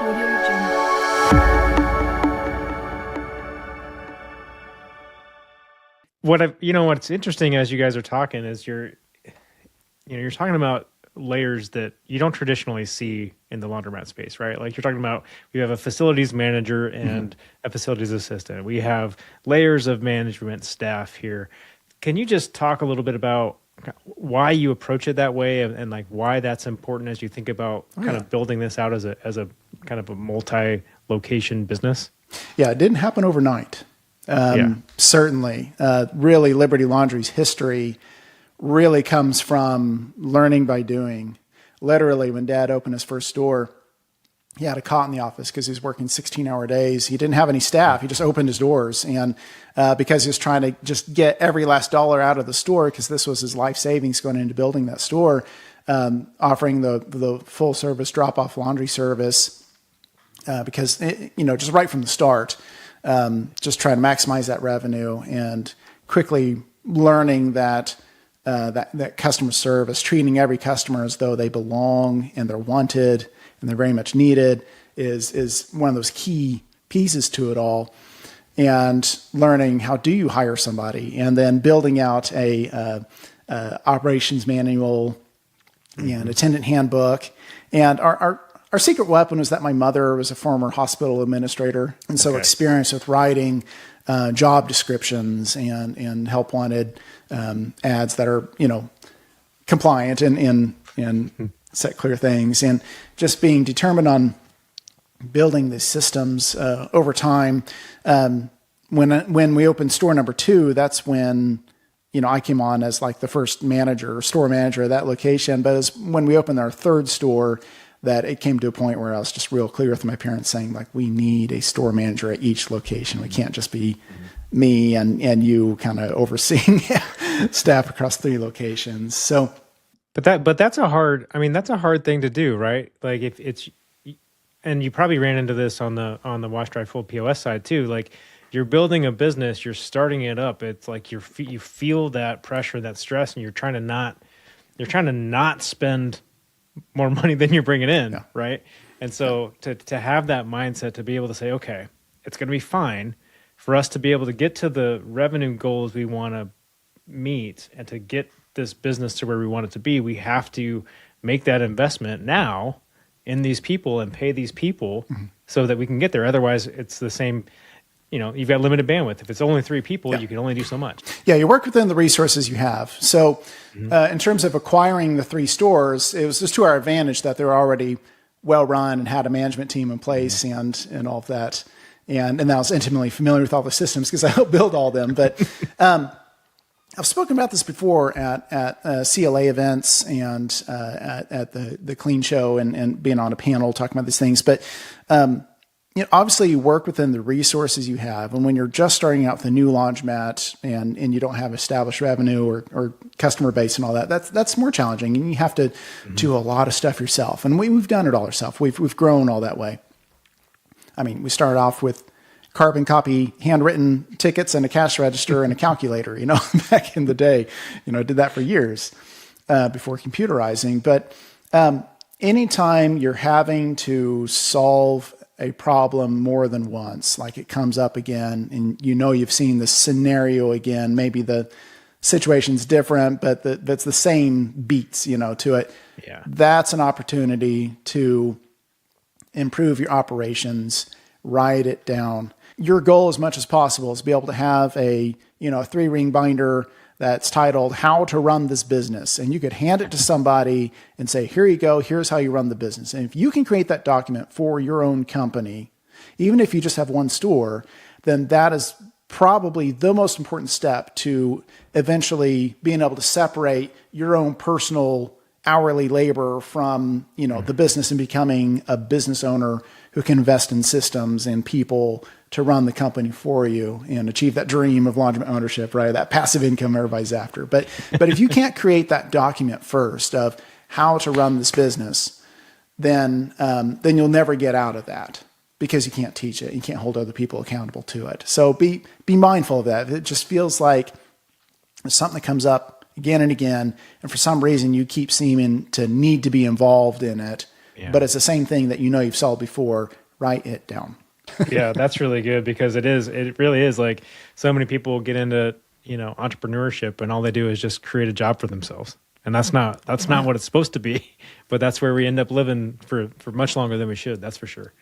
Audio Jungle. What's interesting as you guys are talking is you're talking about layers that you don't traditionally see in the laundromat space, right? Like you're talking about, we have a facilities manager and a facilities assistant. We have layers of management staff here. Can you just talk a little bit about why you approach it that way and like why that's important as you think about kind of building this out as a kind of a multi-location business? Yeah, it didn't happen overnight. Certainly. Really, Liberty Laundry's history really comes from learning by doing. Literally, when Dad opened his first store, he had a cot in the office because he was working 16-hour days. He didn't have any staff. He just opened his doors. And because he was trying to just get every last dollar out of the store, because this was his life savings going into building that store, offering the full-service drop-off laundry service, because, just right from the start, just trying to maximize that revenue and quickly learning that that customer service, treating every customer as though they belong and they're wanted and they're very much needed is one of those key pieces to it all. And learning how do you hire somebody, and then building out a operations manual and attendant handbook. And our secret weapon was that my mother was a former hospital administrator, and so experience with writing job descriptions and help wanted ads that are compliant and set clear things, and just being determined on building these systems over time. When we opened store number 2, that's when I came on as like the first manager or store manager of that location. But as when we opened our third store, that it came to a point where I was just real clear with my parents saying, like, we need a store manager at each location. We can't just be me and you kind of overseeing staff across 3 locations. So, but that's a hard thing to do, right? Like if it's, and you probably ran into this on the wash dry full POS side too. Like you're building a business, you're starting it up. It's like you feel that pressure, that stress, and you're trying to not spend more money than you're bringing in, right? And so to have that mindset, to be able to say, okay, it's going to be fine for us to be able to get to the revenue goals we want to meet and to get this business to where we want it to be, we have to make that investment now in these people and pay these people so that we can get there. Otherwise, it's the same, you've got limited bandwidth. If it's only 3 people, you can only do so much. Yeah, you work within the resources you have. So in terms of acquiring the 3 stores, it was just to our advantage that they were already well run and had a management team in place and all of that. And I was intimately familiar with all the systems because I helped build all of them. But I've spoken about this before at CLA events and at the Clean Show and being on a panel talking about these things. But obviously you work within the resources you have. And when you're just starting out with a new laundromat and you don't have established revenue or customer base and all that, that's more challenging. And you have to do a lot of stuff yourself. And we've done it all ourselves. We've grown all that way. I mean, we started off with carbon copy handwritten tickets and a cash register and a calculator, back in the day. I did that for years before computerizing. But anytime you're having to solve a problem more than once, like it comes up again, and you've seen the scenario again, maybe the situation's different, but that's the same beats, to it. Yeah. That's an opportunity to improve your operations, write it down. Your goal as much as possible is to be able to have a 3-ring binder that's titled How to Run This Business. And you could hand it to somebody and say, here you go, here's how you run the business. And if you can create that document for your own company, even if you just have 1 store, then that is probably the most important step to eventually being able to separate your own personal hourly labor from, the business and becoming a business owner who can invest in systems and people to run the company for you and achieve that dream of laundromat ownership, right? That passive income everybody's after. But if you can't create that document first of how to run this business, then you'll never get out of that because you can't teach it. You can't hold other people accountable to it. So be mindful of that. It just feels like there's something that comes up again and again, and for some reason you keep seeming to need to be involved in it. Yeah. but it's the same thing that you've solved before. Write it down. Yeah, that's really good because it really is like so many people get into, entrepreneurship and all they do is just create a job for themselves. And that's not what it's supposed to be, but that's where we end up living for much longer than we should. That's for sure.